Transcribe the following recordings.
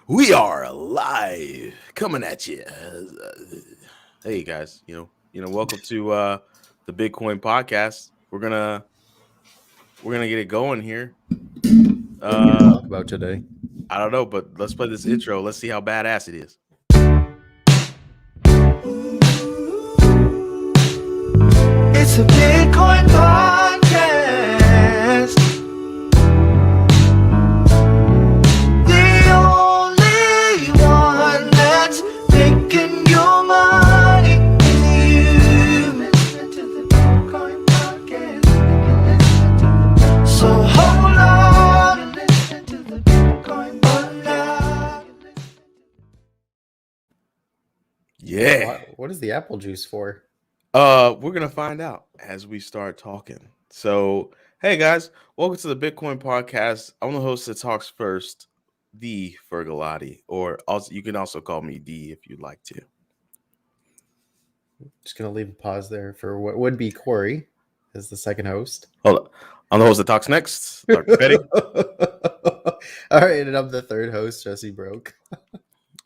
We are live, coming at you. Hey guys, welcome to the Bitcoin podcast. We're gonna get it going here. What are we going to Uh, talk about today? I don't know, but let's play this intro. Let's see how badass it is. It's a Bitcoin podcast. The only one that's making your money is you. Listen to the Bitcoin podcast. So hold on and listen to the Bitcoin podcast. Yeah. What is the apple juice for? We're gonna find out as we start talking. So, hey guys, welcome to the Bitcoin podcast. I'm the host that talks first, the Fergalati, or also you can also call me D if you'd like to. Just going to leave a pause there for what would be Corey as the second host. Hold on. I'm the host that talks next, Dr. Petty. All right, and I'm the third host, Jessie Broke.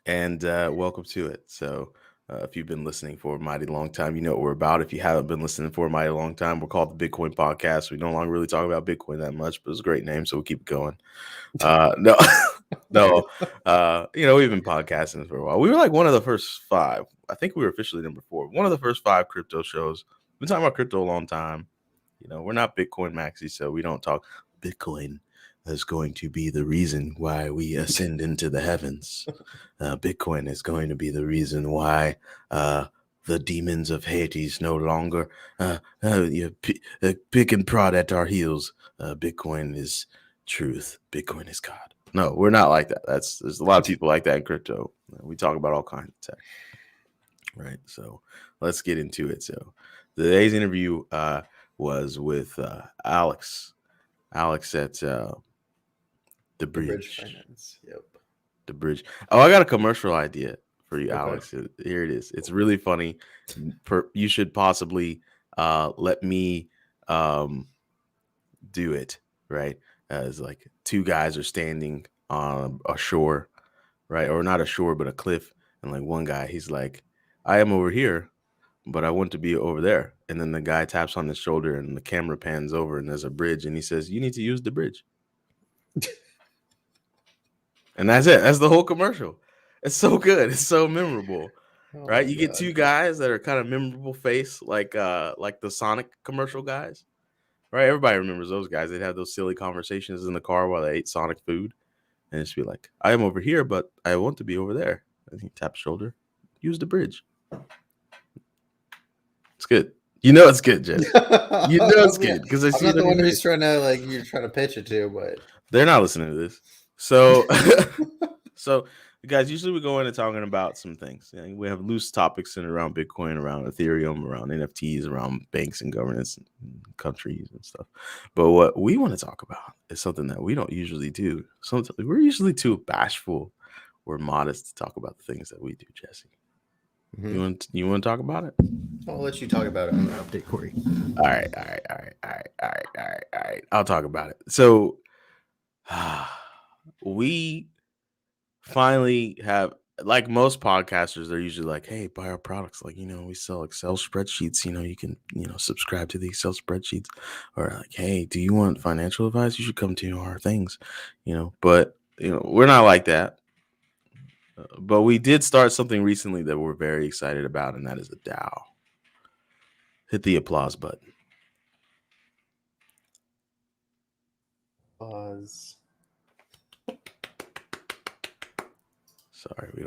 And welcome to it. So, if you've been listening for a mighty long time, you know what we're about. If you haven't been listening for a mighty long time, we're called the Bitcoin Podcast. We no longer really talk about Bitcoin that much, but it's a great name, so we'll keep it going. No, no, we've been podcasting for a while. We were like one of the first five. I think we were officially number 4. One of the first 5 crypto shows. We've been talking about crypto a long time. We're not Bitcoin maxi, so we don't talk Bitcoin is going to be the reason why we ascend into the heavens. Bitcoin is going to be the reason why the demons of Hades no longer pick and prod at our heels. Bitcoin is truth. Bitcoin is God. No, we're not like that. There's a lot of people like that in crypto. We talk about all kinds of tech. Right. So let's get into it. So today's interview was with Alex. Alex at the Bridge. Finance. Yep. The Bridge. Oh, I got a commercial idea for you, Okay. Alex. Here it is. It's really funny. You should possibly let me do it, right? As like 2 guys are standing on a shore, right? Or not a shore, but a cliff. And like one guy, he's like, I am over here, but I want to be over there. And then the guy taps on his shoulder and the camera pans over and there's a bridge and he says, you need to use the bridge. And that's it. That's the whole commercial. It's so good. It's so memorable. Right? You get 2 guys that are kind of memorable face, like the Sonic commercial guys. Right? Everybody remembers those guys. They'd have those silly conversations in the car while they ate Sonic food. And just be like, I am over here, but I want to be over there. And he taps shoulder. Use the bridge. It's good. You know it's good, Jess. You know it's good because I I'm see not it the on one your who's face. trying to you're trying to pitch it to, but They're not listening to this. So, so guys, usually we go into talking about some things. We have loose topics in around Bitcoin, around Ethereum, around NFTs, around banks and governance and countries and stuff. But what we want to talk about is something that we don't usually do. Sometimes we're usually too bashful or modest to talk about the things that we do, Jesse. You want to talk about it? I'll let you talk about it on the update, Corey. All right. I'll talk about it. So we finally have, like most podcasters, they're usually like, hey, buy our products. Like, we sell Excel spreadsheets. You can, subscribe to the Excel spreadsheets. Or like, hey, do you want financial advice? You should come to our things, But, we're not like that. But we did start something recently that we're very excited about, and that is a DAO. Hit the applause button. Pause. Sorry, we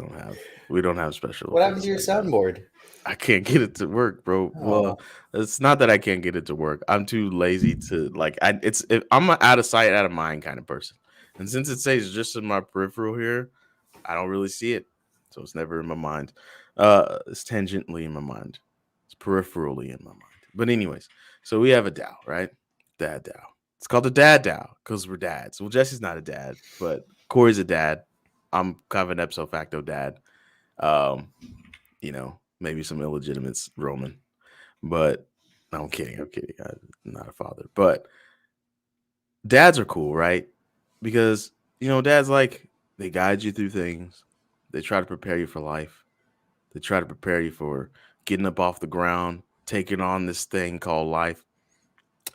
don't have special. What happened to your effects like that. soundboard? I can't get it to work, bro. Oh. Well, it's not that I can't get it to work. I'm too lazy to I'm an out of sight, out of mind kind of person. And since it says just in my peripheral here, I don't really see it. So it's never in my mind. It's tangentially in my mind. It's peripherally in my mind. But anyways, so we have a DAO, right? Dad DAO. It's called the Dad DAO because we're dads. Well, Jesse's not a dad, but Corey's a dad. I'm kind of an ipso facto dad. Maybe some illegitimates roaming. But no, I'm kidding. I'm not a father. But dads are cool, right? Because, dad's like, They guide you through things. They try to prepare you for life. They try to prepare you for getting up off the ground, taking on this thing called life.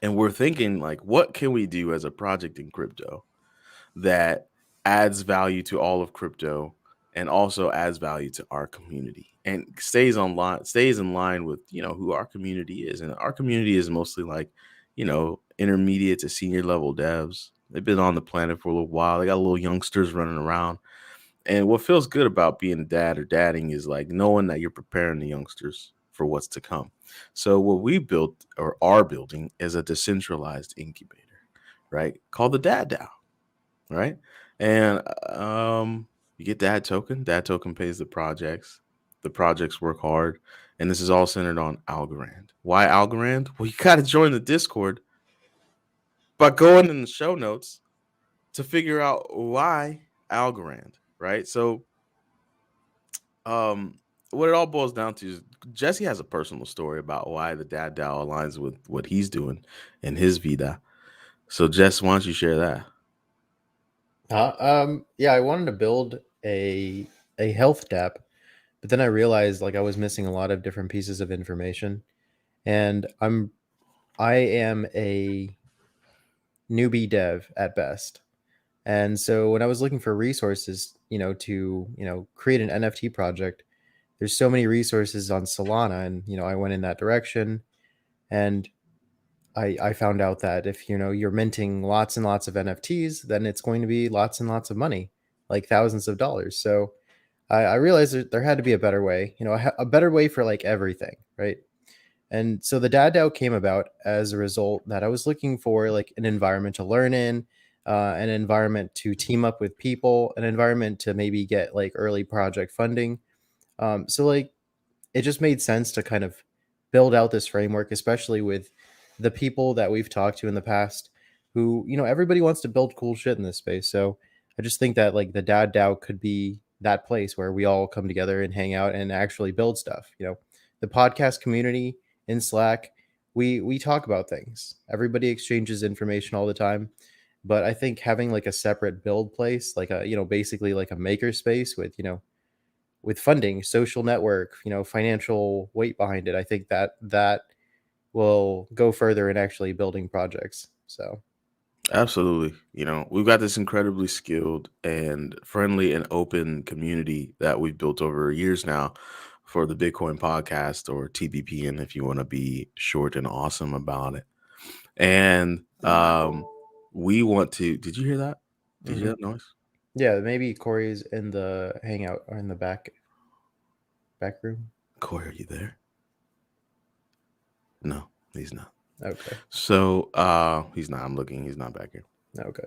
And we're thinking, like, what can we do as a project in crypto that adds value to all of crypto and also adds value to our community and stays in line with, who our community is. And our community is mostly like, intermediate to senior level devs. They've been on the planet for a little while. They got little youngsters running around. And what feels good about being a dad or dadding is like knowing that you're preparing the youngsters for what's to come. So what we built or are building is a decentralized incubator, right? Called the Dad DAO, right? And you get Dad token. Dad token pays the projects. The projects work hard. And this is all centered on Algorand. Why Algorand? Well, you got to join the Discord by going in the show notes to figure out why Algorand, right? So what it all boils down to is Jesse has a personal story about why the Dad DAO aligns with what he's doing in his vida. So Jess, why don't you share that? Yeah, I wanted to build a health DApp, but then I realized like I was missing a lot of different pieces of information, and I am a newbie dev at best. And so when I was looking for resources, to, create an NFT project, there's so many resources on Solana, and, I went in that direction, and I found out that if, you're minting lots and lots of NFTs, then it's going to be lots and lots of money, like thousands of dollars. So I realized that there had to be a better way, a better way for like everything, right? And so the Dad DAO came about as a result that I was looking for like an environment to learn in, an environment to team up with people, an environment to maybe get like early project funding. So like it just made sense to kind of build out this framework, especially with the people that we've talked to in the past who, everybody wants to build cool shit in this space. So I just think that like the Dad DAO could be that place where we all come together and hang out and actually build stuff. The podcast community in Slack, we talk about things. Everybody exchanges information all the time. But I think having like a separate build place, like a, basically like a maker space with, with funding, social network, financial weight behind it, I think that will go further in actually building projects. So Absolutely. We've got this incredibly skilled and friendly and open community that we've built over years now for the Bitcoin podcast, or TBPN if you want to be short and awesome about it. And we want to, did you hear that? Did you hear that noise? yeah, maybe Corey's in the hangout or in the back room. Corey, are you there? No, he's not. Okay. So he's not. I'm looking. He's not back here. Okay.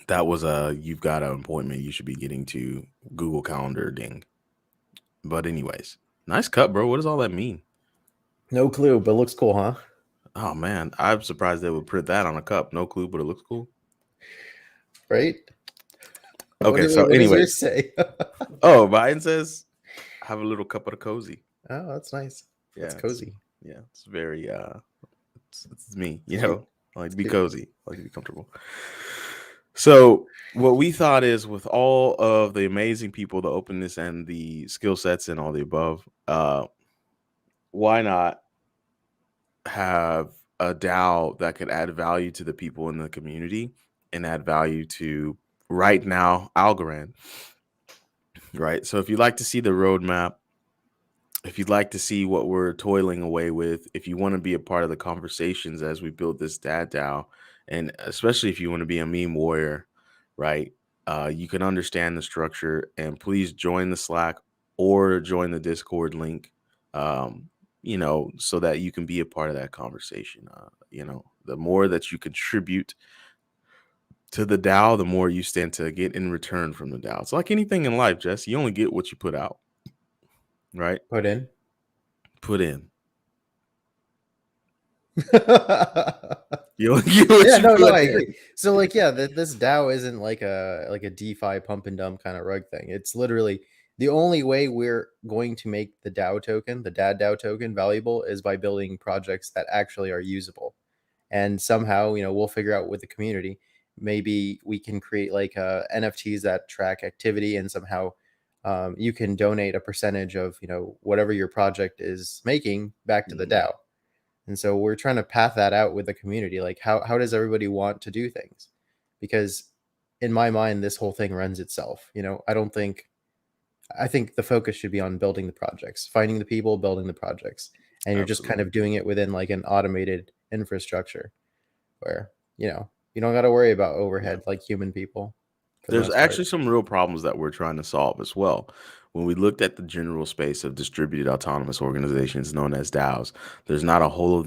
That was you've got an appointment you should be getting to Google Calendar ding. But anyways, nice cut, bro. What does all that mean? No clue, but looks cool, huh? Oh man, I'm surprised they would print that on a cup. No clue, but it looks cool. Right? Okay, so what does anyways, yours say? oh, mine says have a little cup of the cozy. Oh, that's nice. Yeah, It's cozy. Yeah, it's very it's me, It's I like to be cozy, I like to be comfortable. So what we thought is, with all of the amazing people, the openness and the skill sets and all the above, why not have a DAO that could add value to the people in the community and add value to, right now, Algorand, right? So if you'd like to see the roadmap, if you'd like to see what we're toiling away with, if you want to be a part of the conversations as we build this Dad DAO, and especially if you want to be a meme warrior, right? You can understand the structure, and please join the Slack or join the Discord link, so that you can be a part of that conversation. The more that you contribute to the DAO, the more you stand to get in return from the DAO. It's like anything in life, Jess. You only get what you put out. Right? Put in. You only get what Yeah, you no, put I in. agree. So like, yeah, this DAO isn't like a DeFi pump and dump kind of rug thing. It's literally the only way we're going to make the DAO token, the Dad DAO token, valuable is by building projects that actually are usable. And somehow, we'll figure out with the community. maybe we can create like NFTs that track activity, and somehow you can donate a percentage of whatever your project is making back to the DAO. And so we're trying to path that out with the community. Like how does everybody want to do things? Because in my mind, this whole thing runs itself. I think the focus should be on building the projects, finding the people, building the projects. And you're just kind Absolutely. of doing it within like an automated infrastructure where, you don't got to worry about overhead like human people for the There's most part. actually some real problems that we're trying to solve as well. When we looked at the general space of distributed autonomous organizations known as DAOs, there's not a whole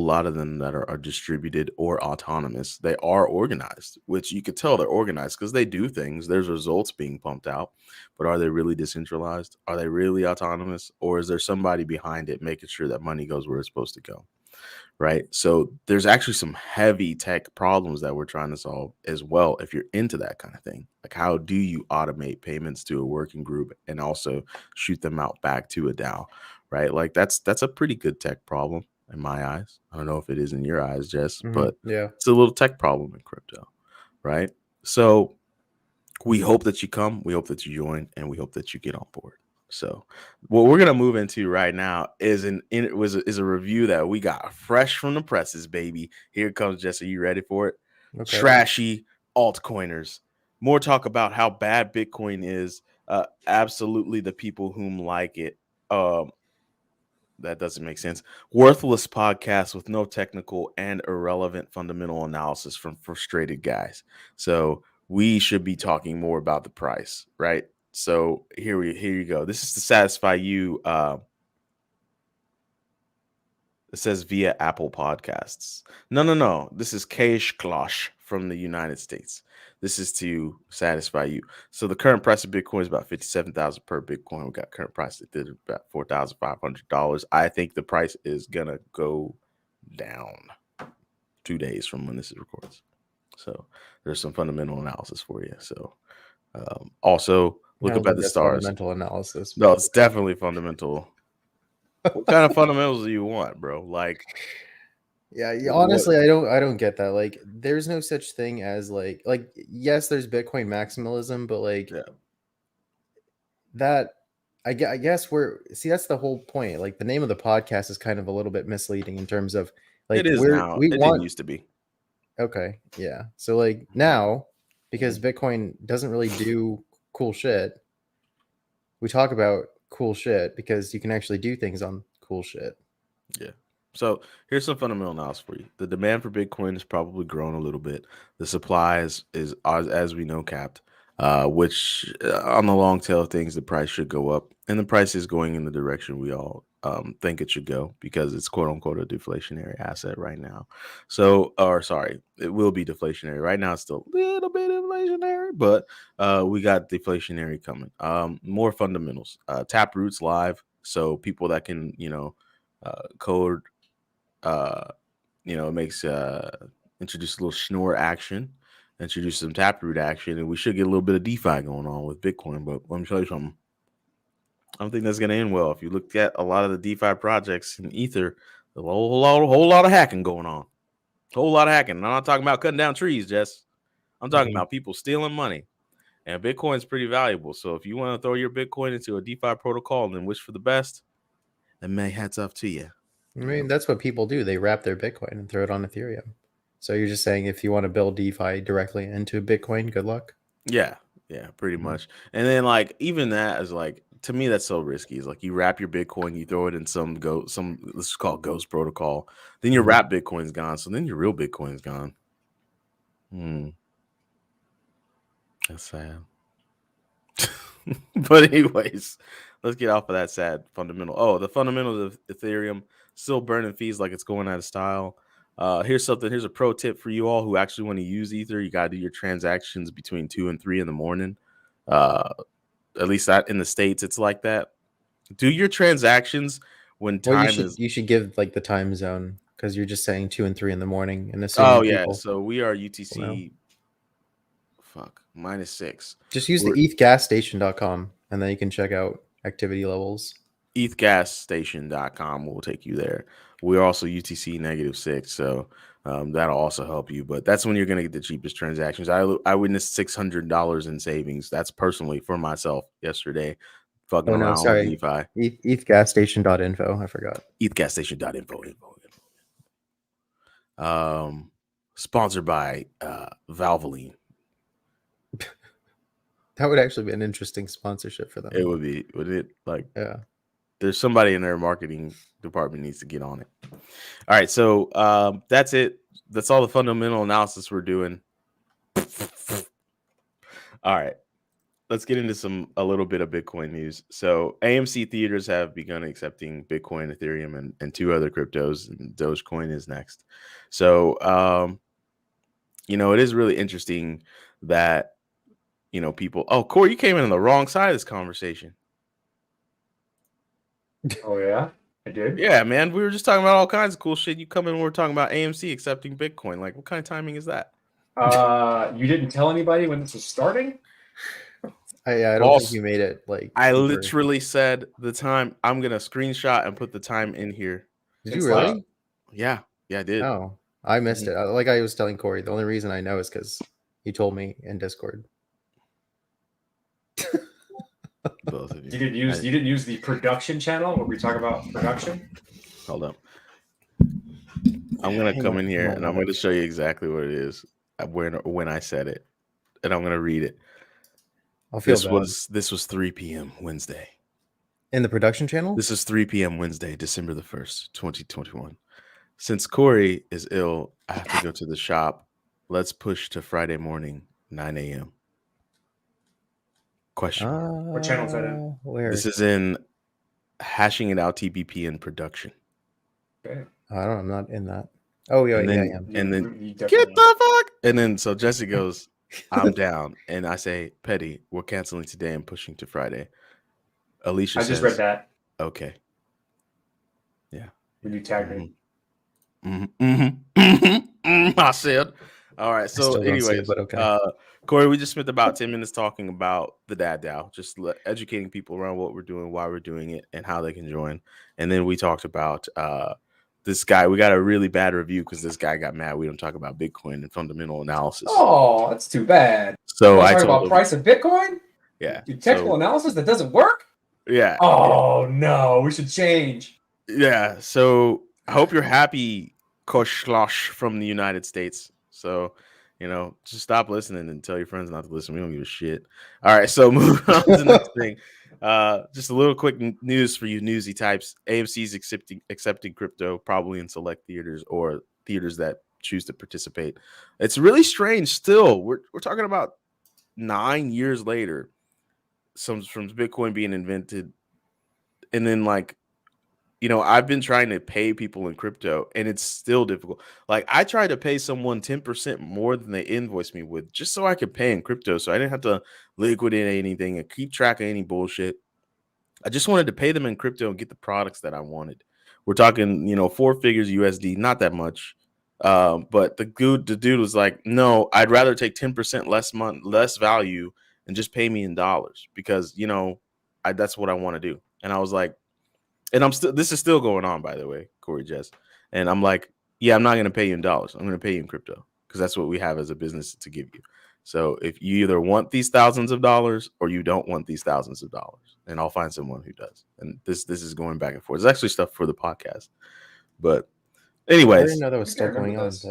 lot of them that are distributed or autonomous. They are organized, which you could tell they're organized because they do things. There's results being pumped out, but are they really decentralized? Are they really autonomous? Or is there somebody behind it making sure that money goes where it's supposed to go? Right. So there's actually some heavy tech problems that we're trying to solve as well. If you're into that kind of thing, like how do you automate payments to a working group and also shoot them out back to a DAO? Right. Like that's a pretty good tech problem in my eyes. I don't know if it is in your eyes, Jess, but Yeah. it's a little tech problem in crypto. Right. So we hope that you come, we hope that you join, and we hope that you get on board. So what we're gonna move into right now is a review that we got fresh from the presses, baby. Here it comes, Jesse. You ready for it? Okay. Trashy altcoiners. More talk about how bad Bitcoin is. Absolutely, the people whom like it. That doesn't make sense. Worthless podcast with no technical and irrelevant fundamental analysis from frustrated guys. So we should be talking more about the price, right? So here you go. This is to satisfy you. It says via Apple Podcasts. No. This is Keish Klosh from the United States. This is to satisfy you. So the current price of Bitcoin is about $57,000 per Bitcoin. We got current price at about $4,500. I think the price is gonna go down 2 days from when this is recorded. So there's some fundamental analysis for you. So also look I up don't at think the that's stars. fundamental analysis. No, but it's okay. definitely fundamental. What kind of fundamentals do you want, bro? Like, Yeah, what? honestly, I don't get that. Like, there's no such thing as like yes, there's Bitcoin maximalism, but like Yeah, that, I guess that's the whole point. Like, the name of the podcast is kind of a little bit misleading in terms of it like is now. we It didn't want. used to be. Okay, yeah. So like now, because Bitcoin doesn't really do cool shit, we talk about cool shit because you can actually do things on cool shit. Yeah. So here's some fundamental analysis for you. The demand for Bitcoin has probably grown a little bit. The supply is as we know, capped. Which on the long tail of things, the price should go up, and the price is going in the direction we all think it should go because it's quote unquote a deflationary asset right now. So, or sorry, it will be deflationary right now. It's still a little bit inflationary, but we got deflationary coming. More fundamentals. Taproot's live, so people that can code it makes introduce a little schnorr action, introduce some taproot action, and we should get a little bit of DeFi going on with Bitcoin. But let me show you something. I don't think that's going to end well. If you look at a lot of the DeFi projects in Ether, there's a whole lot of hacking going on. Whole lot of hacking. I'm not talking about cutting down trees, Jess. I'm talking about people stealing money. And Bitcoin is pretty valuable. So if you want to throw your Bitcoin into a DeFi protocol and then wish for the best, then may hats off to you. I mean, that's what people do. They wrap their Bitcoin and throw it on Ethereum. So you're just saying if you want to build DeFi directly into Bitcoin, good luck. Yeah, pretty much. And then like even that is like to me that's so risky. It's like you wrap your Bitcoin, you throw it in some let's call it Ghost protocol. Then your wrap Bitcoin's gone, so then your real Bitcoin's gone. That's sad. But anyways, let's get off of that sad fundamental. Oh, the fundamentals of Ethereum still burning fees like it's going out of style. Here's a pro tip for you all who actually want to use Ether. You got to do your transactions between 2 and 3 in the morning. At least that in the States, it's like that. Do your transactions when time is. You should give like the time zone because you're just saying 2 and 3 in the morning and assuming. Oh yeah, people, so we are UTC. -6. Just use the ethgasstation.com and then you can check out activity levels. ETHGasStation.com will take you there. We're also UTC -6, so that'll also help you. But that's when you're going to get the cheapest transactions. I witnessed $600 in savings. That's personally for myself yesterday, fucking Oh no, around with sorry. DeFi. ETHGasStation.info. I forgot. ETHGasStation.info. Sponsored by Valvoline. That would actually be an interesting sponsorship for them. It would be, would it? Like, Yeah. there's somebody in their marketing department needs to get on it. All right, so that's it. That's all the fundamental analysis we're doing. All right, let's get into a little bit of Bitcoin news. So AMC theaters have begun accepting Bitcoin, Ethereum, and 2 other cryptos, and Dogecoin is next. So it is really interesting that people. Oh, Corey, you came in on the wrong side of this conversation. Oh yeah, I did. Yeah, man, we were just talking about all kinds of cool shit. You come in, we're talking about AMC accepting Bitcoin. Like, what kind of timing is that? You didn't tell anybody when this was starting? I don't Boss, think you made it. Like, I super- literally said the time. I'm gonna screenshot and put the time in here. Did you It's really? like- Yeah, I did. Oh, I missed it. Like I was telling Corey, the only reason I know is because he told me in Discord. Both of you. You didn't use the production channel where we talk about production. Hold up. I'm gonna come in here and I'm gonna show you exactly what it is when I said it, and I'm gonna read it. I'll feel This was 3 p.m. Wednesday. in the production channel. This is 3 p.m. Wednesday, December the 1st, 2021. Since Corey is ill, I have to go to the shop. Let's push to Friday morning, 9 a.m. Question. What channel is that in? Where? This is in Hashing It Out TBP in production. Okay. I'm not in that. Oh yeah, And yeah, then- yeah. And then You get definitely- the fuck. And then so Jessie goes, I'm down. And I say, Petty, we're canceling today and pushing to Friday. Alicia I says, just read that okay. when you tagged me. I said. All right. still So don't see anyway, it, but okay. Corey, we just spent about 10 minutes talking about the Dad DAO, just educating people around what we're doing, why we're doing it, and how they can join. And then we talked about this guy. We got a really bad review because this guy got mad. We don't talk about Bitcoin and fundamental analysis. Oh, that's too bad. So I I talk told about him, price of Bitcoin. yeah, Do technical analysis that doesn't work. yeah, Oh no, we should change. yeah. So I hope you're happy, Koshlosh from the United States. So, just stop listening and tell your friends not to listen. We don't give a shit. All right, so moving on to the next thing. Just a little quick news for you newsy types. AMC's accepting crypto, probably in select theaters or theaters that choose to participate. It's really strange still. We're talking about 9 years later, from Bitcoin being invented, and then I've been trying to pay people in crypto and it's still difficult. Like, I tried to pay someone 10% more than they invoiced me with just so I could pay in crypto. So I didn't have to liquidate anything and keep track of any bullshit. I just wanted to pay them in crypto and get the products that I wanted. We're talking, 4 figures USD, not that much. But the dude was like, no, I'd rather take 10% less value and just pay me in dollars because, that's what I want to do. And I was like, and this is still going on, by the way, Corey Jess. And I'm like, yeah, I'm not going to pay you in dollars. I'm going to pay you in crypto because that's what we have as a business to give you. So if you either want these thousands of dollars or you don't want these thousands of dollars, and I'll find someone who does. And this is going back and forth. It's actually stuff for the podcast. But I anyways, didn't know that was I still remember going on. this.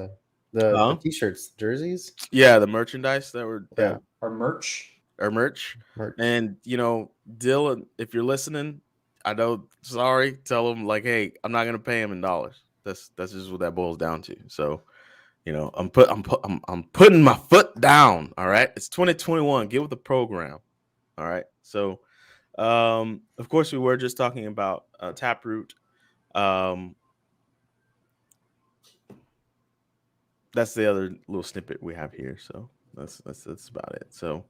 The t-shirts, jerseys. yeah, the merchandise that were Yeah. Our merch. our merch. Merch. And Dylan, if you're listening, I know. Sorry, tell him like, hey, I'm not gonna pay him in dollars. That's just what that boils down to. So, I'm putting my foot down. All right, it's 2021. Get with the program. All right. So, of course, we were just talking about Taproot. That's the other little snippet we have here. So that's about it. So,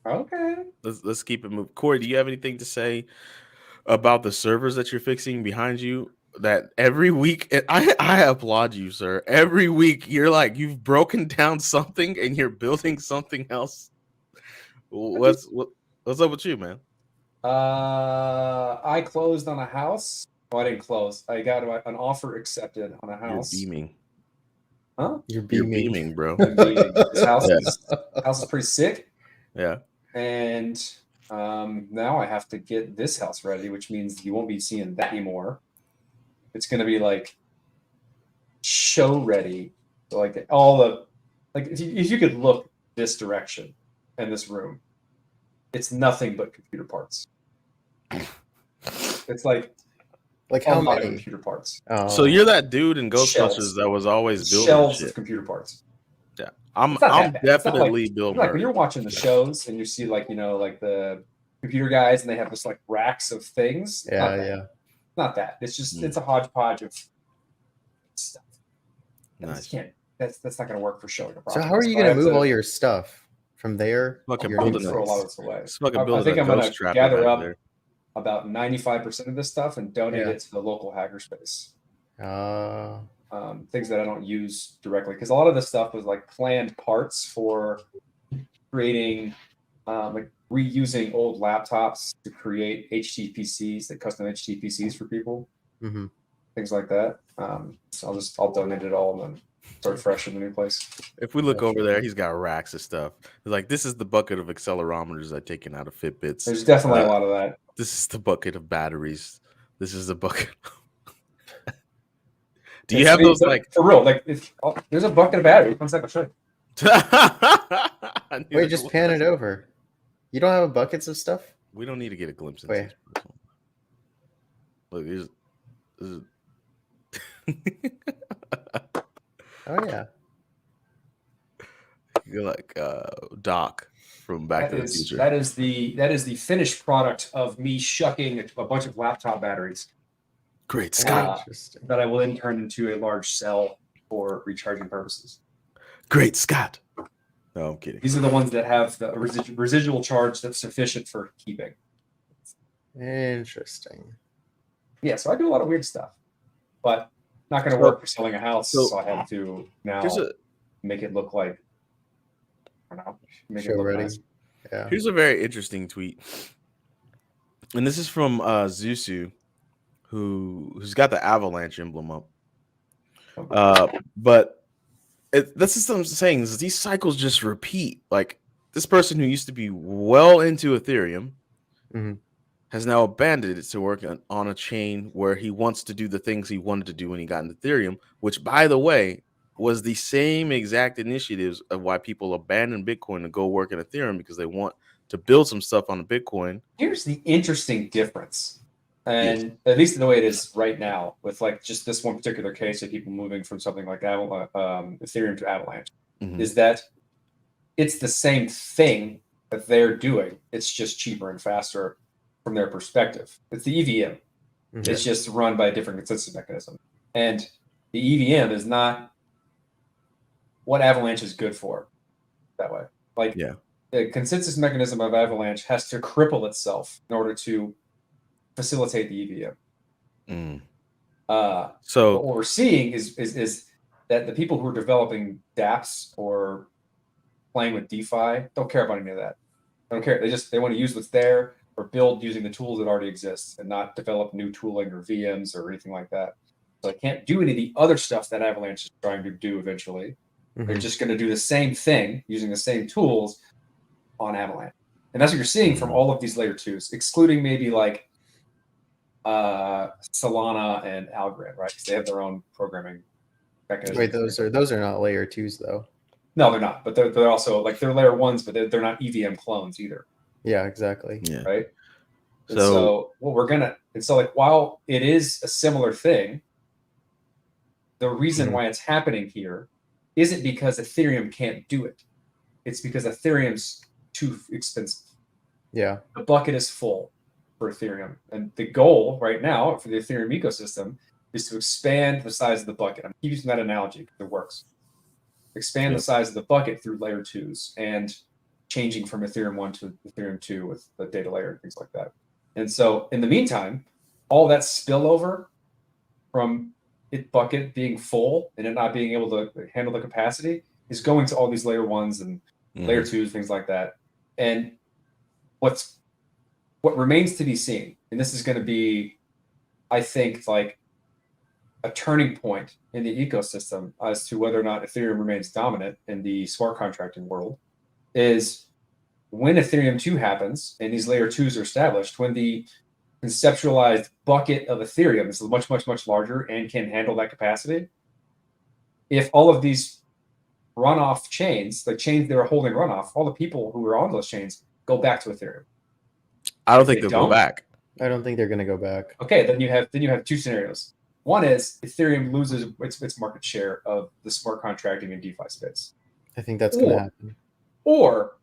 Okay. let's keep it moving. Corey, do you have anything to say about the servers that you're fixing behind you? That every week, and I applaud you, sir. Every week, you're like you've broken down something and you're building something else. What's up with you, man? I closed on a house. Oh, I didn't close. I got an offer accepted on a You're house. beaming. Huh? You're You're beaming. beaming, bro. I'm beaming. This house Yeah. is pretty sick, Yeah. and now I have to get this house ready, which means you won't be seeing that anymore. It's gonna be like show ready. So like all the like if you could look this direction in this room, it's nothing but computer parts. It's like Like a how lot of many? computer parts. Oh. So you're that dude in Shelves. Ghostbusters that was always building Shelves shit. of computer parts. Yeah. I'm It's not I'm that bad. It's not definitely Bill like when Murray. you're watching the shows and you see like like the computer guys and they have this like racks of things. Yeah, yeah. Not that. It's just it's a hodgepodge of stuff. Nice. Can't. That's not going to work for showing a So process. how are you So I going to have move all your stuff from there? Fucking Your I'm building gonna new throw a lot of place? this away. It's fucking I building think a I'm going ghost to trapper gather back up there. about 95% of this stuff and donate Yeah. it to the local hackerspace. Oh. Things that I don't use directly because a lot of this stuff was like planned parts for creating, like reusing old laptops to create HTPCs, like custom HTPCs for people, Mhm. things like that. So I'll donate it all and then start fresh in the new place. If we look Gotcha. over there, he's got racks of stuff. He's like, this is the bucket of accelerometers I've taken out of Fitbits. There's definitely a lot of that. This is the bucket of batteries. This is the bucket. Do you have those like for real? Like if there's a bucket of batteries, one second, I'll show you. I need Wait, to just look pan at it that. over. You don't have buckets of stuff? We don't need to get a glimpse into Wait. this person. Look, this Oh yeah. you're like Doc from Back to the Future. That is the finished product of me shucking a bunch of laptop batteries Great Scott. Interesting. that I will then turn into a large cell for recharging purposes. Great Scott. No, I'm kidding. These are the ones that have the residual charge that's sufficient for keeping. Interesting. Yeah, so I do a lot of weird stuff, but not going to work for selling a house. So- So I have to now Here's a make it look like I don't know, make it Show look ready. nice. Yeah. Here's a very interesting tweet, and this is from Zusu, who's got the avalanche emblem up. But this is what I'm saying is these cycles just repeat. Like this person who used to be well into Ethereum Mhm. has now abandoned it to work on a chain where he wants to do the things he wanted to do when he got into Ethereum, which, by the way, was the same exact initiatives of why people abandon Bitcoin to go work in Ethereum because they want to build some stuff on the Bitcoin. Here's the interesting difference, and at least the way it is right now, with like just this one particular case of people moving from something like Ethereum to Avalanche, Mhm. is that it's the same thing that they're doing. It's just cheaper and faster from their perspective. It's the EVM. Mhm. It's just run by a different consensus mechanism, and the EVM is not what Avalanche is good for. That way, like Yeah. the consensus mechanism of Avalanche has to cripple itself in order to facilitate the EVM. Mm. But So what we're seeing is that the people who are developing dApps or playing with DeFi don't care about any of that. They don't care. They want to use what's there or build using the tools that already exist and not develop new tooling or VMs or anything like that. So they can't do any of the other stuff that Avalanche is trying to do eventually. They're Mhm. just going to do the same thing using the same tools on Avalanche. And that's what you're seeing from all of these layer twos, excluding maybe like Solana and Algorand, right? Because they have their own programming mechanism. Wait, those are not layer 2s though. No, they're not. But they're also like they're layer 1s, but they're not EVM clones either, Yeah, exactly. yeah. right? And So- so what we're gonna and so like while it is a similar thing, the reason Mhm. why it's happening here isn't because Ethereum can't do it. It's because Ethereum's too expensive. Yeah. The bucket is full for Ethereum. And the goal right now for the Ethereum ecosystem is to expand the size of the bucket. I'm using that analogy because it works. Expand Yep. the size of the bucket through layer 2s and changing from Ethereum 1 to Ethereum 2 with the data layer and things like that. And so in the meantime, all that spillover from it bucket being full and it not being able to handle the capacity is going to all these layer 1s and layer 2s, things like that. And what what remains to be seen, and this is going to be, I think, like a turning point in the ecosystem as to whether or not Ethereum remains dominant in the smart contracting world, is when Ethereum 2 happens and these layer 2s are established, when the conceptualized bucket of Ethereum is much, much, much larger and can handle that capacity. If all of these runoff chains, the chains that are holding runoff, all the people who are on those chains go back to Ethereum. I don't If think they they'll go don't- back. I don't think they're going to go back. Okay, then you have two scenarios. One is Ethereum loses its market share of the smart contracting and DeFi space, I think that's going to Or- happen. or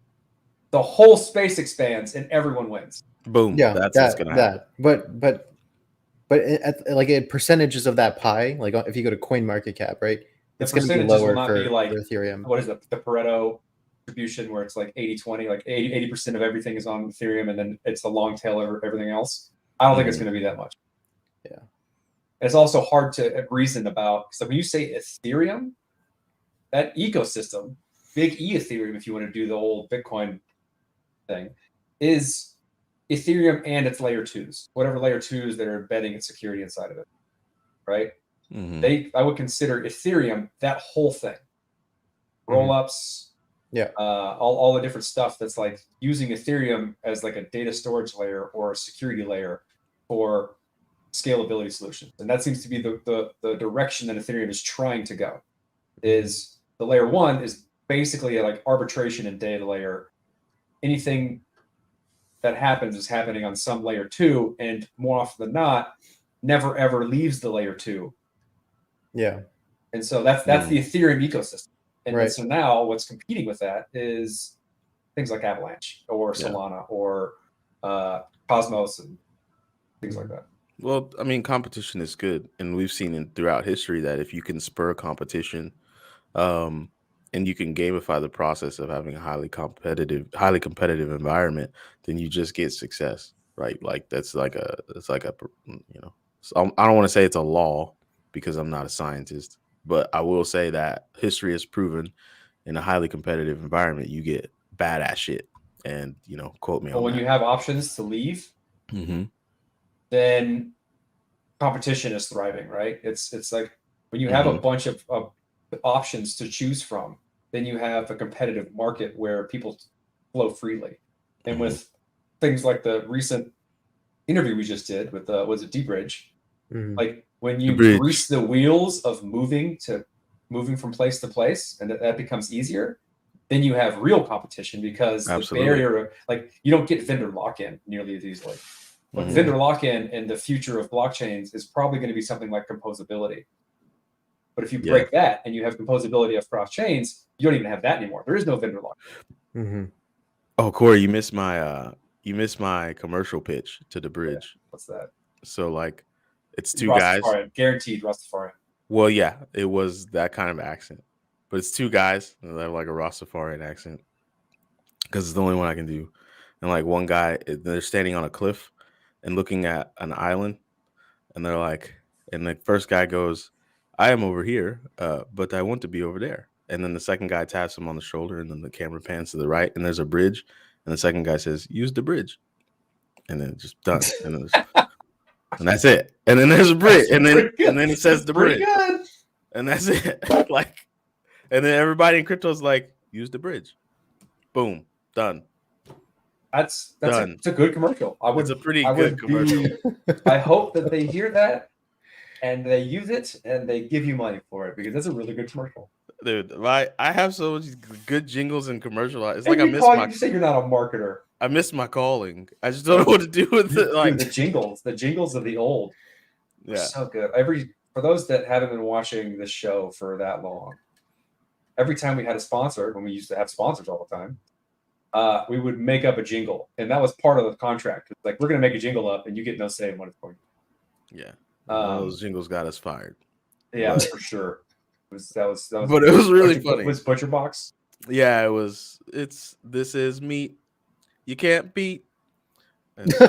the whole space expands and everyone wins. Boom. Yeah, That's what's gonna happen. But at percentages of that pie, like if you go to Coin Market Cap, right? The It's going to be percentages will lower not for, be like- for Ethereum. What is the Pareto distribution where it's like 80-20, like 80% of everything is on Ethereum and then it's the long tail of everything else? I don't think it's going to be that much. Yeah. And it's also hard to reason about. So when you say Ethereum, that ecosystem, big E Ethereum, if you want to do the old Bitcoin thing, is Ethereum and its layer 2s, whatever layer 2s that are embedding its security inside of it, right? Mhm. I would consider Ethereum that whole thing, roll-ups, Yeah. all the different stuff that's like using Ethereum as like a data storage layer or a security layer for scalability solutions, and that seems to be the direction that Ethereum is trying to go. Is the layer 1 is basically like arbitration and data layer. Anything that happens is happening on some layer 2, and more often than not, never ever leaves the layer 2. Yeah. And so that's the Ethereum ecosystem. And Right. so now what's competing with that is things like Avalanche or Solana or Cosmos and things like that. Well, I mean, competition is good, and we've seen throughout history that if you can spur competition, and you can gamify the process of having a highly competitive environment, then you just get success, right? Like it's like a so I don't want to say it's a law because I'm not a scientist, but I will say that history has proven in a highly competitive environment you get badass shit, and quote me But on when that. you have options to leave, Mm-hmm. then competition is thriving, right? It's like when you have a bunch of options to choose from, then you have a competitive market where people flow freely. And with things like the recent interview we just did with was it D-Bridge? Mhm. Like when you D-Bridge. grease the wheels of moving from place to place, and that becomes easier, then you have real competition because Absolutely. the barrier, like you don't get vendor lock-in nearly as easily. But Mhm. vendor lock-in in the future of blockchains is probably going to be something like composability. But if you break that and you have composability across chains, you don't even have that anymore. There is no vendor lock-in. Mhm. Oh, Corey, you missed my commercial pitch to the bridge. What's that? So like, it's two guys. Rastafarian, guaranteed Rastafarian. Well, yeah, it was that kind of accent, but it's two guys and they have like a Rastafarian accent because it's the only one I can do. And like one guy, they're standing on a cliff and looking at an island, and they're like, and the first guy goes, "I am over here, but I want to be over there." And then the second guy taps him on the shoulder, and then the camera pans to the right, and there's a bridge, and the second guy says, "Use the bridge," and then just done, and then and that's it. And then there's a bridge, and then it says the Pretty bridge, good. and that's it. Like, and then everybody in crypto's like, "Use the bridge," boom, done. That's Done. it's a good commercial. It's a pretty good commercial. I hope that they hear that and they use it and they give you money for it because that's a really good commercial. Dude, I have so much good jingles and commercial. It's And like you say you're not a marketer. I miss my calling. I just don't know what to do with it. Like, Dude, the jingles of the old are yeah, so good. For those that haven't been watching this show for that long, every time we had a sponsor, when we used to have sponsors all the time, we would make up a jingle, and that was part of the contract. It's like, we're going to make a jingle up, and you get no say in what it's going. yeah. Those jingles got us fired. Yeah, But- for sure. That was. But it was really funny. Was Butcher Box? Yeah, it was. This is meat you can't beat. And so,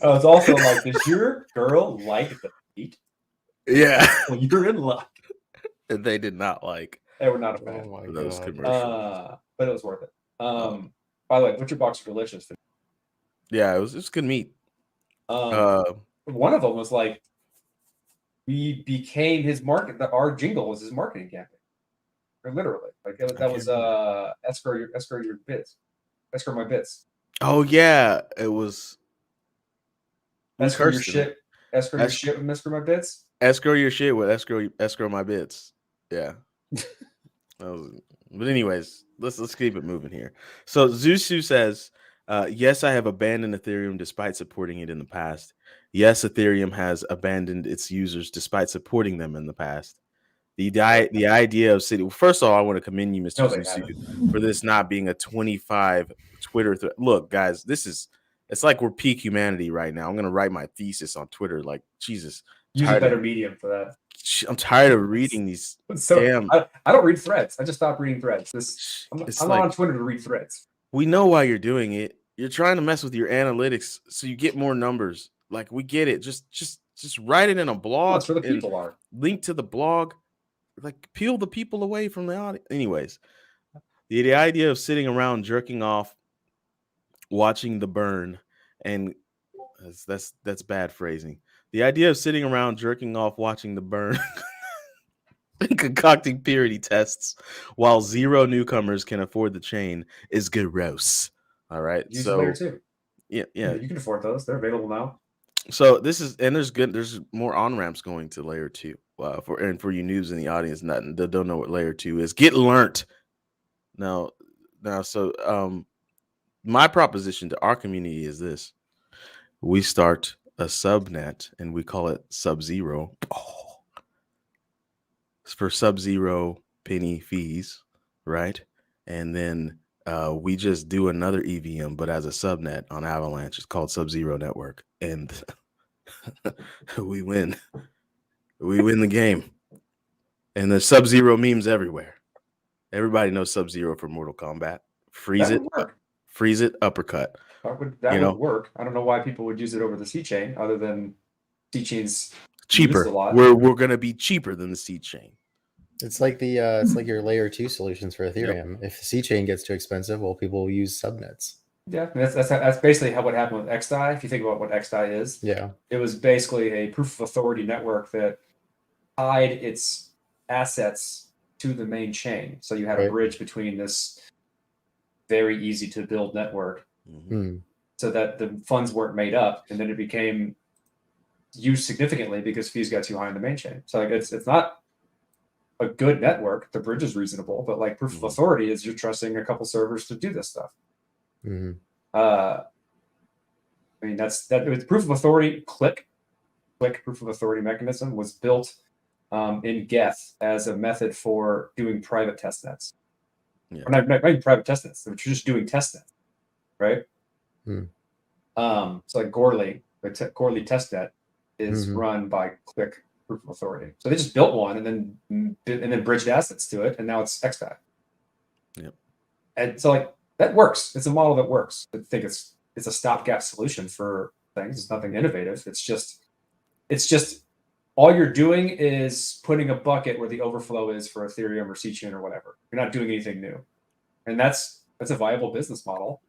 Oh, it's also like, does your girl like the beat? yeah, Well, you're in luck. and they did not like They were not a fan. Oh my those God. commercials. But it was worth it. By the way, Butcher Box is delicious. Yeah, it was good meat. One of them was like, we became his market. Our jingle was his marketing campaign, or literally, like that was escrow your bits, escrow my bits, Oh yeah, it was. We escrow your cursed in it. shit, escrow your Esc- shit with escrow my bits. Escrow your shit with escrow my bits. Yeah. But anyways, let's keep it moving here. So Zusu says, yes, I have abandoned Ethereum despite supporting it in the past. Yes, Ethereum has abandoned its users despite supporting them in the past. The idea of sitting. First of all, I want to commend you, Mr. No, they Zusu, haven't. for this not being a 25 Twitter thread. Look, guys, it's like we're peak humanity right now. I'm gonna write my thesis on Twitter. Like Jesus, Use a better medium for that. I'm tired of reading these. So damn. I don't read threads. I just stopped reading threads. I'm It's not like, on Twitter to read threads. we know why you're doing it. You're trying to mess with your analytics so you get more numbers. Like, we get it. Just write it in a blog. That's where the and people are. Link to the blog. Like, peel the people away from the audience. Anyways, the idea of sitting around jerking off, watching the burn, and that's bad phrasing. The idea of sitting around jerking off, watching the burn, and concocting purity tests while zero newcomers can afford the chain is gross. All right. Use so layer 2. Yeah. You can afford those. They're available now. So there's more on ramps going to layer 2. For you noobs in the audience that don't know what layer 2 is, get learnt. Now, so my proposition to our community is this: we start a subnet and we call it Sub-Zero. For Sub-Zero penny fees, right? And then we just do another EVM, but as a subnet on Avalanche. It's called Sub-Zero Network, and we win. We win the game. And there's Sub-Zero memes everywhere. Everybody knows Sub-Zero for Mortal Kombat. Freeze it, uppercut. That would work. I don't know why people would use it over the C chain, other than C chain's cheaper. A lot. We're gonna be cheaper than the C chain. It's like it's like your layer 2 solutions for Ethereum. Yep. If the C chain gets too expensive, well, people will use subnets. Yeah, that's basically what happened with XDAI. If you think about what XDAI is, it was basically a proof of authority network that tied its assets to the main chain. So you had a bridge between this very easy to build network, so that the funds weren't made up, and then it became used significantly because fees got too high on the main chain. So like it's not a good network. The bridge is reasonable, but like proof of authority is you're trusting a couple servers to do this stuff. I mean, that's with proof of authority. Click proof of authority mechanism was built in Geth as a method for doing private test nets. Or not even private test nets, but you're just doing test nets, right? So like Gourley, the Gourley test net is run by Click proof of authority. So they just built one and then bridged assets to it, and now it's XDAI. Yep. And so like that works. It's a model that works. I think it's a stopgap solution for things. It's nothing innovative. It's just all you're doing is putting a bucket where the overflow is for Ethereum or C-Chain or whatever. You're not doing anything new, and that's a viable business model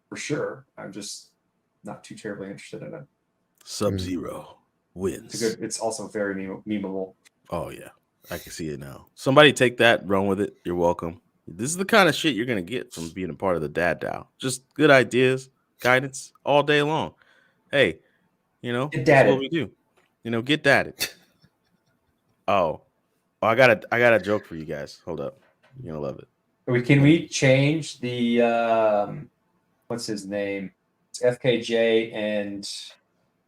for sure. I'm just not too terribly interested in it. Sub-Zero wins. It's also very memeable. Oh yeah, I can see it now. Somebody take that, run with it. You're welcome. This is the kind of shit you're gonna get from being a part of the Dad DAO. Just good ideas, guidance all day long. Hey, that's what we do. Get dadded. Oh, I got a joke for you guys. Hold up, you're gonna love it. Can we change the what's his name? It's FKJ and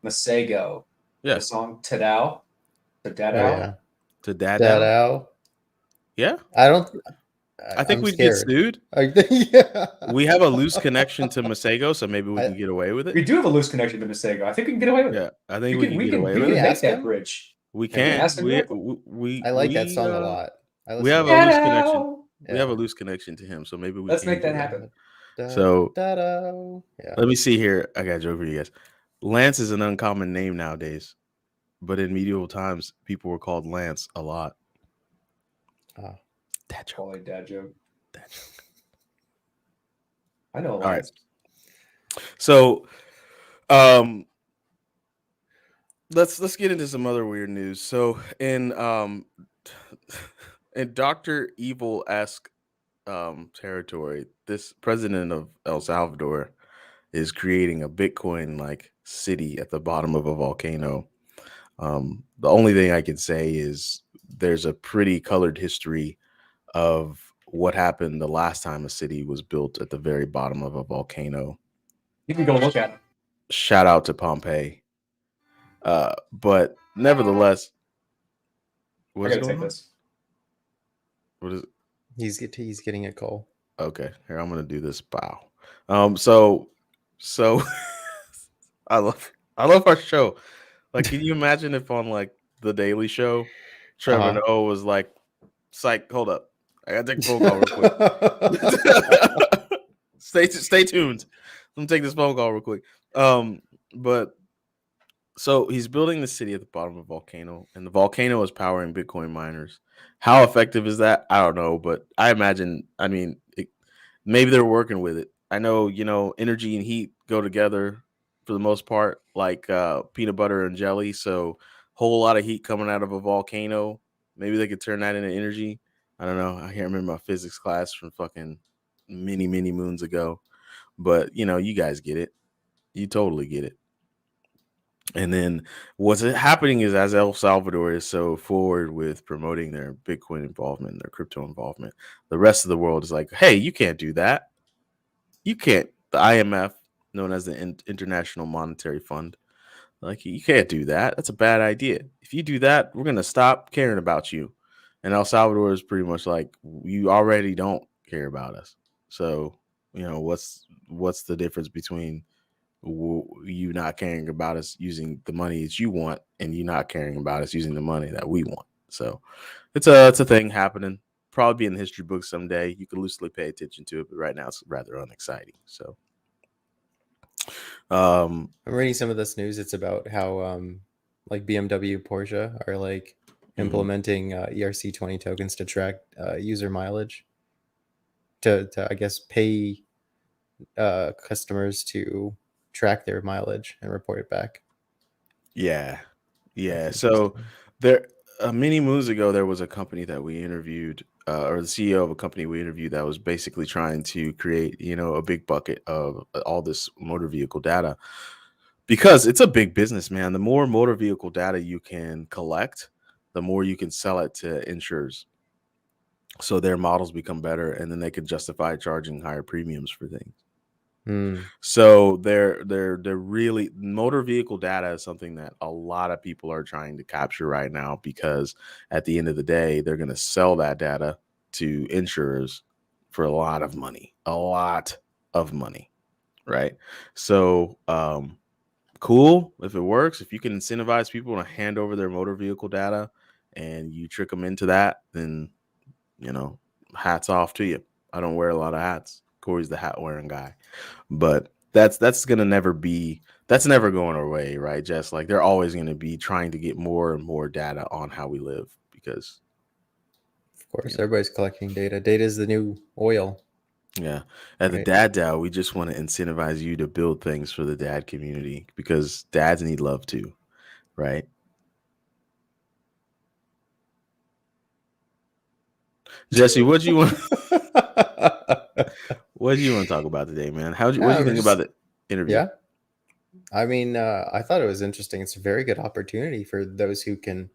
Masego. Yeah. The song Tadao. To Dadao. Oh, yeah. To Dadao. Yeah. I think we'd get sued. Yeah. We have a loose connection to Masego, so maybe we can get away with it. We do have a loose connection to Masego. I think we can get away with it. Yeah, I think we can get away with it. We can make that bridge. We can. I like that song a lot. We have a loose connection. Yeah. We have a loose connection to him, so maybe let's make that happen. So let me see here. I got a joke for you guys. Lance is an uncommon name nowadays, but in medieval times, people were called Lance a lot. Dad joke. I know. All right. So, um, let's get into some other weird news. So, in Doctor Evil esque territory, this president of El Salvador is creating a Bitcoin like city at the bottom of a volcano. The only thing I can say is there's a pretty colored history of what happened the last time a city was built at the very bottom of a volcano. You can go look at it. Shout out to Pompeii. But nevertheless, I what's gotta going take on? this. What is it? He's getting a call. Okay, here I'm gonna do this. Bow. So I love our show. Like, can you imagine if on like the Daily Show, Trevor Uh-huh. Noah was like, "Psych, hold up, I gotta take a phone call real quick." Stay tuned. Let me take this phone call real quick. But so he's building the city at the bottom of a volcano, and the volcano is powering Bitcoin miners. How effective is that? I don't know, but I imagine. I mean, maybe they're working with it. I know, energy and heat go together for the most part, like peanut butter and jelly. So, whole lot of heat coming out of a volcano. Maybe they could turn that into energy. I don't know. I can't remember my physics class from fucking many, many moons ago. But you guys get it. You totally get it. And then what's happening is, as El Salvador is so forward with promoting their Bitcoin involvement, their crypto involvement, the rest of the world is like, hey, you can't do that. You can't. The IMF, known as the International Monetary Fund, like, you can't do that. That's a bad idea. If you do that, we're going to stop caring about you. And El Salvador is pretty much like, you already don't care about us. So, what's the difference between you not caring about us using the money that you want and you not caring about us using the money that we want? So it's a thing happening. Probably be in the history books someday. You can loosely pay attention to it, but right now it's rather unexciting. So I'm reading some of this news. It's about how like BMW, Porsche are like implementing ERC20 tokens to track user mileage to I guess pay customers to track their mileage and report it back. yeah. That's So interesting. there, many moons ago, there was a company that we interviewed, or the CEO of a company we interviewed, that was basically trying to create, a big bucket of all this motor vehicle data, because it's a big business, man. The more motor vehicle data you can collect, the more you can sell it to insurers, so their models become better, and then they can justify charging higher premiums for things. So they're really, motor vehicle data is something that a lot of people are trying to capture right now, because at the end of the day, they're going to sell that data to insurers for a lot of money, right? So cool if it works. If you can incentivize people to hand over their motor vehicle data and you trick them into that, then hats off to you. I don't wear a lot of hats. Corey's the hat wearing guy. But that's never going away, right? Just like they're always going to be trying to get more and more data on how we live, because Of course, everybody's collecting data. Data is the new oil. at the Dad DAO, we just want to incentivize you to build things for the dad community, because dads need love too, right? Jesse, what do you want to talk about today, man? What do you think about the interview? Yeah. I mean, I thought it was interesting. It's a very good opportunity for those who can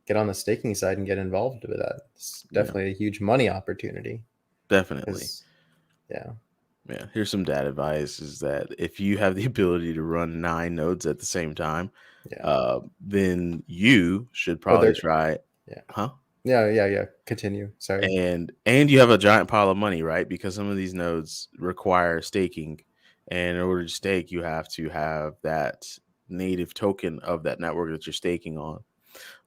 get on the staking side and get involved with that. It's definitely a huge money opportunity. Definitely. Yeah. Here's some dad advice: is that if you have the ability to run 9 nodes at the same time, then you should probably try it. Yeah. Continue. Sorry. And you have a giant pile of money, right? Because some of these nodes require staking, and in order to stake, you have to have that native token of that network that you're staking on,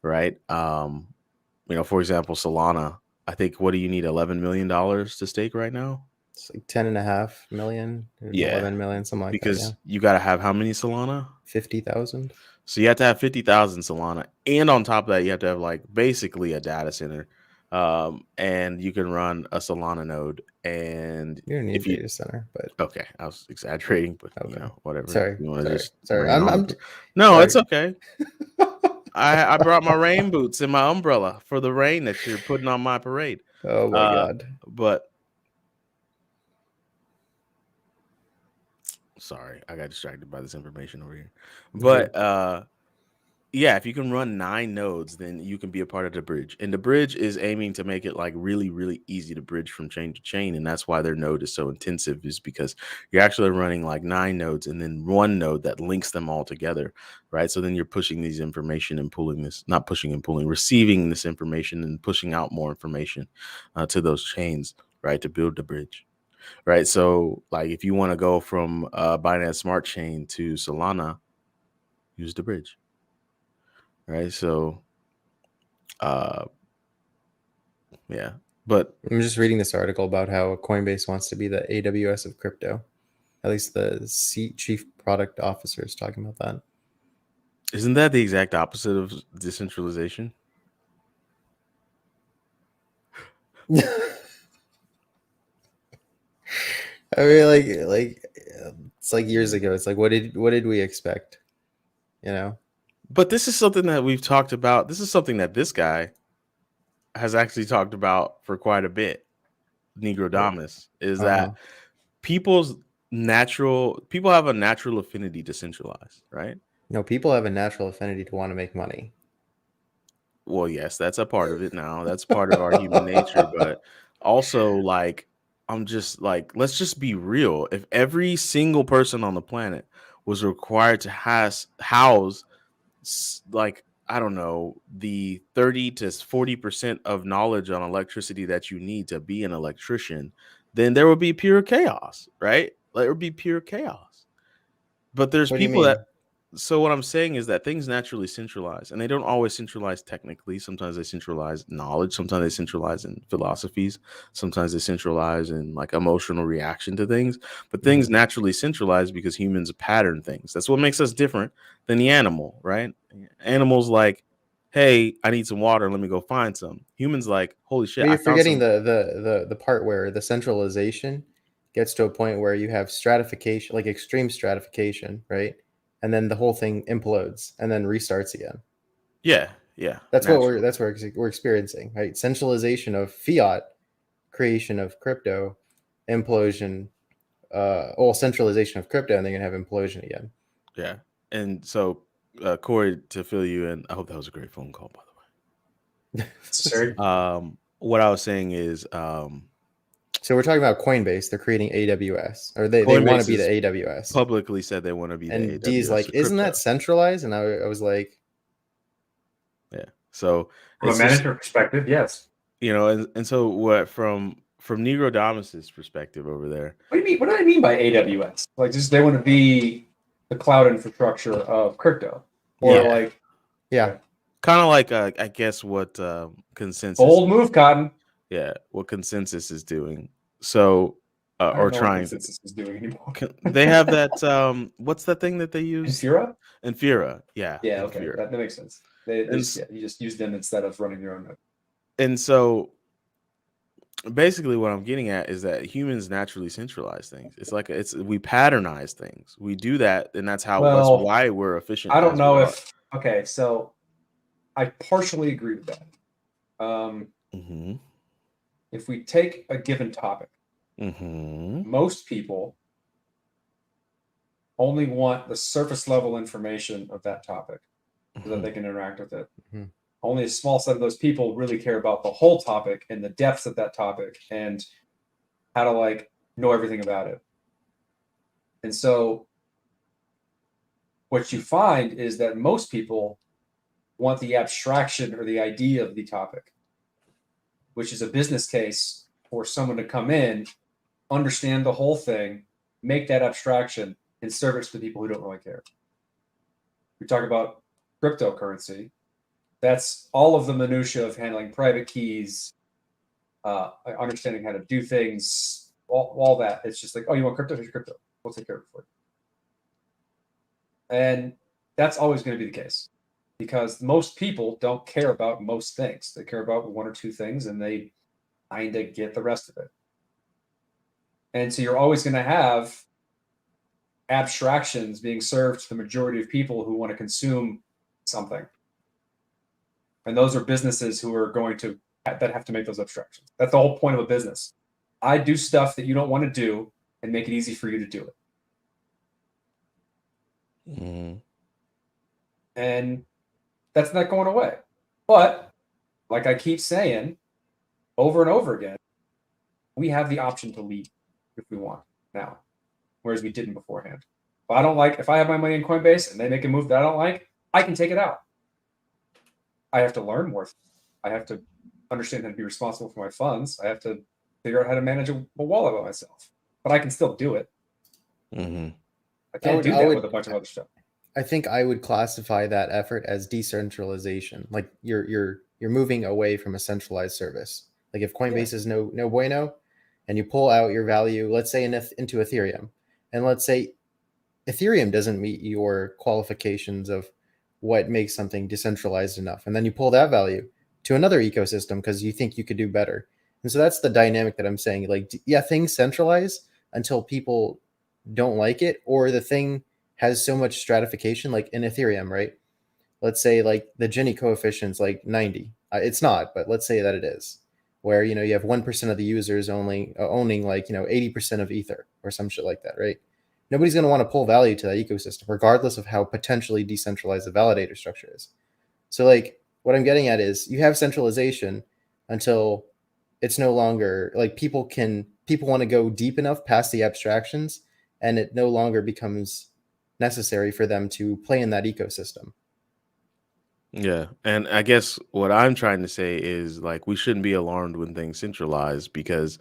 right? For example, Solana. I think, what do you need? $11 million to stake right now? It's like 10.5 million, 11 million, something like that. Because you got to have how many Solana? 50,000. So you have to have 50,000 Solana, and on top of that, you have to have like basically a data center. and you can run a Solana node. And You don't need if you data center, but okay, I was exaggerating, but you Okay. know, whatever. Sorry, You want to sorry, just sorry. rain on I'm it. No, it's sorry. okay. I brought my rain boots and my umbrella for the rain that you're putting on my parade. Oh my god. But sorry, I got distracted by this information over here. But yeah, if you can run 9 nodes, then you can be a part of the bridge. And the bridge is aiming to make it like really, really easy to bridge from chain to chain. And that's why their node is so intensive, is because you're actually running like 9 nodes and then one node that links them all together, right? So then you're pushing these information and pulling this, not pushing and pulling, receiving this information and pushing out more information to those chains, right? To build the bridge, right? So like if you want to go from Binance Smart Chain to Solana, use the bridge. Right. So, yeah, but I'm just reading this article about how Coinbase wants to be the AWS of crypto. At least the chief product officer is talking about that. isn't that the exact opposite of decentralization? I mean, it's like years ago. It's like, what did we expect? You know? But this is something that we've talked about. This is something that this guy has actually talked about for quite a bit. Negrodamus is that people have a natural affinity to centralize, right? No, people have a natural affinity to want to make money. Well, yes, that's a part of it now. That's part of our human nature, but also like I'm just like, let's just be real. If every single person on the planet was required to house like, I don't know, the 30 to 40% of knowledge on electricity that you need to be an electrician, then there would be pure chaos, right? Like, it would be pure chaos. But there's What do you people mean? that so what I'm saying is that things naturally centralize, and they don't always centralize technically. Sometimes they centralize knowledge. Sometimes they centralize in philosophies. Sometimes they centralize in like emotional reaction to things. But things naturally centralize because humans pattern things. That's what makes us different than the animal, right? Animals like, hey, I need some water. Let me go find some. Humans like, holy shit, But I you're found forgetting some. the part where the centralization gets to a point where you have stratification, like extreme stratification, right? And then the whole thing implodes and then restarts again. Yeah. That's naturally. what we're experiencing, right? Centralization of fiat, creation of crypto, implosion, centralization of crypto, and then you're gonna have implosion again. Yeah. And so, Corey, to fill you in, I hope that was a great phone call, by the way. Necessary. What I was saying is, So we're talking about Coinbase. They're creating AWS, or they want to Coinbase be the has AWS. publicly said they want to be the And D's AWS like, of isn't crypto. that centralized? And I was like, Yeah. So From a it's just, management perspective, yes. you know, and so what from Negrodamus's perspective over there. What do you mean? What do I mean by AWS? Like, just they want to be the cloud infrastructure of crypto, or Yeah. like, yeah, Kind of like I guess what consensus. bold move, Cotton. Yeah, what consensus is doing. So I don't or know what trying. consensus is doing anymore. They have that. What's that thing that they use? Infura? Infura. Yeah. Yeah, okay, Infura. that makes sense. They And just, you just use them instead of running your own node. And so basically what I'm getting at is that humans naturally centralize things. It's like we patternize things. We do that, and that's Well, why we're efficient. I don't as know we are. if okay, so I partially agree with that. Mhm. If we take a given topic, Mhm. most people only want the surface level information of that topic so that they can interact with it. Mhm. Only a small set of those people really care about the whole topic and the depths of that topic and how to like know everything about it. And so what you find is that most people want the abstraction or the idea of the topic, which is a business case for someone to come in, understand the whole thing, make that abstraction, and serve it to the people who don't really care. We talk about cryptocurrency. That's all of the minutia of handling private keys, understanding how to do things, all that. It's just like, oh, you want crypto? Here's crypto. We'll take care of it for you. And that's always going to be the case. because most people don't care about most things. They care about one or two things, and they kind of get the rest of it. And so you're always going to have abstractions being served to the majority of people who want to consume something. And those are businesses who are going to that have to make those abstractions. That's the whole point of a business. I do stuff that you don't want to do and make it easy for you to do it. Mm-hmm. And that's not going away. But like I keep saying over and over again, we have the option to leave if we want now, whereas we didn't beforehand. If I have my money in Coinbase and they make a move that I don't like, I can take it out. I have to learn more. I have to understand how to be responsible for my funds. I have to figure out how to manage a wallet by myself. But I can still do it. Mm-hmm. I can't do that with a bunch of other stuff. I think I would classify that effort as decentralization. Like you're moving away from a centralized service. Like if Coinbase is no bueno, and you pull out your value, let's say into Ethereum, and let's say Ethereum doesn't meet your qualifications of what makes something decentralized enough, and then you pull that value to another ecosystem because you think you could do better. And so that's the dynamic that I'm saying. Like, yeah, things centralize until people don't like it, or the thing has so much stratification, like in Ethereum, right? Let's say like the Gini coefficient's like 90. It's not, but let's say that it is, where you have 1% of the users only owning like 80% of Ether or some shit like that, right? Nobody's going to want to pull value to that ecosystem, regardless of how potentially decentralized the validator structure is. So like what I'm getting at is you have centralization until it's no longer like people want to go deep enough past the abstractions, and it no longer becomes necessary for them to play in that ecosystem. Yeah. And I guess what I'm trying to say is like we shouldn't be alarmed when things centralize because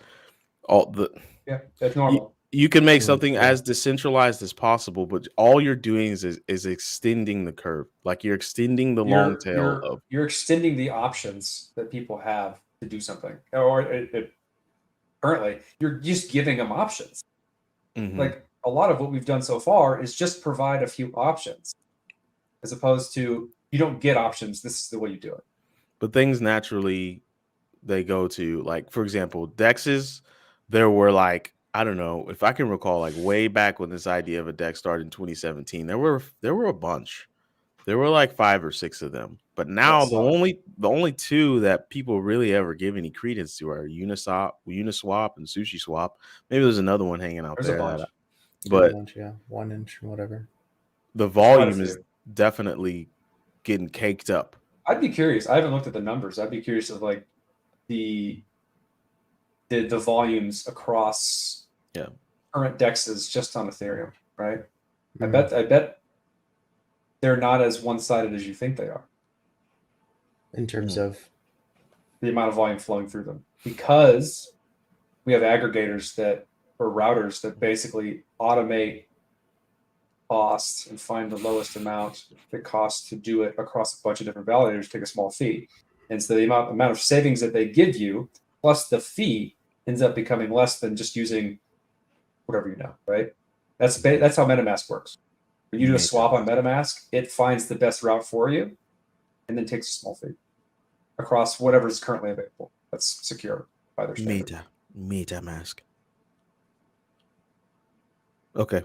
That's normal. You can make something as decentralized as possible, but all you're doing is extending the curve. Like you're extending the long tail you're extending the options that people have to do something. Or currently, you're just giving them options. Mm-hmm. Like a lot of what we've done so far is just provide a few options, as opposed to you don't get options. This is the way you do it. But things naturally they go to, like, for example, DEXs. There were like, I don't know if I can recall, like way back when this idea of a DEX started in 2017. There were a bunch. There were like 5 or 6 of them. But now Yes. the only 2 that people really ever give any credence to are Uniswap, and SushiSwap. Maybe there's another one hanging out There's there. a bunch. But a bunch, yeah, 1 inch, whatever. The volume is definitely getting caked up. I'd be curious. I haven't looked at the numbers. I'd be curious of like the volumes across current DEXs just on Ethereum, right? Mm-hmm. I bet they're not as one-sided as you think they are in terms of the amount of volume flowing through them, because we have aggregators or routers that basically automate costs and find the lowest amount that costs to do it across a bunch of different validators, take a small fee. And so the amount of savings that they give you plus the fee ends up becoming less than just using whatever right? That's how MetaMask works. When you do a swap on MetaMask, it finds the best route for you and then takes a small fee across whatever is currently available that's secure by their standard. MetaMask. Okay.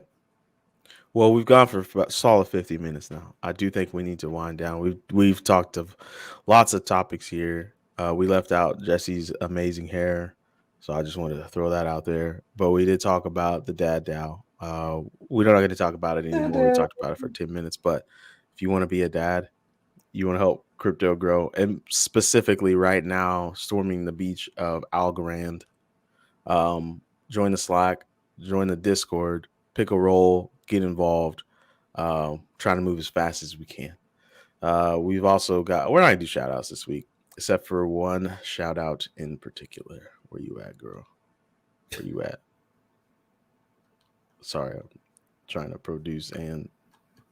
Well, we've gone for about solid 50 minutes now. I do think we need to wind down. We've talked of lots of topics here. We left out Jessie's amazing hair, so I just wanted to throw that out there. But we did talk about the Dad DAO. We're not going to talk about it anymore. We talked about it for 10 minutes. But if you want to be a dad, you want to help crypto grow, and specifically right now, storming the beach of Algorand, join the Slack, join the Discord, pick a role, get involved, trying to move as fast as we can. We've also got, we're not gonna do shout outs this week, except for one shout out in particular. Where you at, girl? Where you at? Sorry, I'm trying to produce and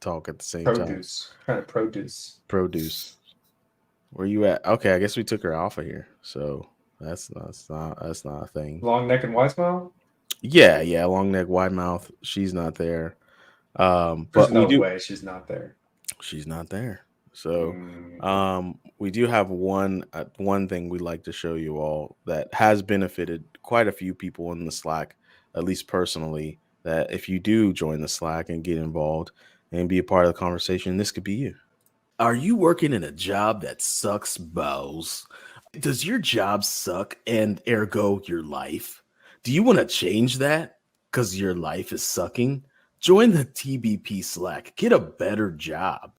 talk at the same time. Trying to produce. Where you at? Okay, I guess we took her off of here, so that's not a thing. Long neck and wide smile. Yeah, long neck, wide mouth. She's not there. There's But no way she's not there. She's not there. So Mm. we do have one thing we like to show you all that has benefited quite a few people in the Slack, at least personally, that if you do join the Slack and get involved and be a part of the conversation, this could be you. Are you working in a job that sucks balls? Does your job suck and ergo your life? Do you want to change that because your life is sucking? Join the TBP Slack. Get a better job.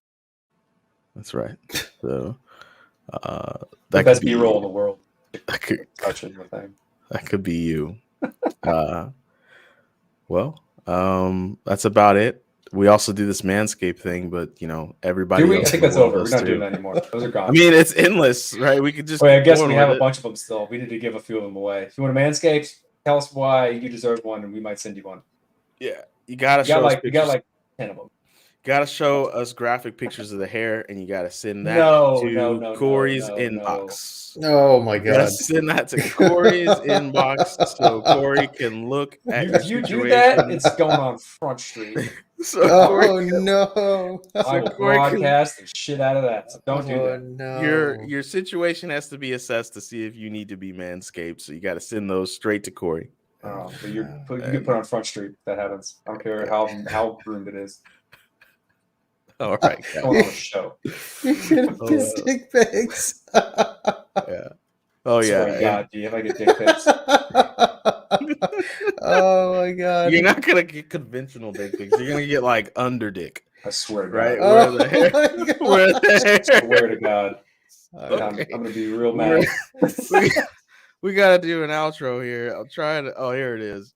That's right. So The that best could be B-roll in the world. that could, Touching the thing. that could be you. Well, that's about it. We also do this Manscaped thing, but you know, everybody Do we? I else think in the that's world over. We're does not too. doing that anymore. Those are gone. I mean, it's endless, right? We could just. Wait, I keep guess going we have with a it. bunch of them still. We need to give a few of them away. If you want a Manscaped, tell us why you deserve one, and we might send you one. Yeah, you gotta You show got us like pictures. 10 of them. Gotta show us graphic pictures of the hair, and you gotta send that No, to no, Corey's no. inbox. Oh my You gotta god. send that to Corey's inbox so Corey can look at your If you do that, situation. it's going on Front Street. So Corey Oh can, no. I will Corey can- broadcast the shit out of that. So don't do Oh that. no. your situation has to be assessed to see if you need to be Manscaped. So you got to send those straight to Corey. Oh, but you get put on Front Street. If that happens. I don't care how groomed it is. All right, It's going on a show. You're gonna piss dick pics. yeah. Oh Swear yeah. to God, do you if I get dick pics? Oh my god. You're not gonna get conventional dick pics. You're gonna get like under dick, I swear to God. right? Oh Where the hair, my God. where the hair. Swear to God. Okay. I'm gonna be real mad. we gotta do an outro here. I'm trying to. Oh, here it is.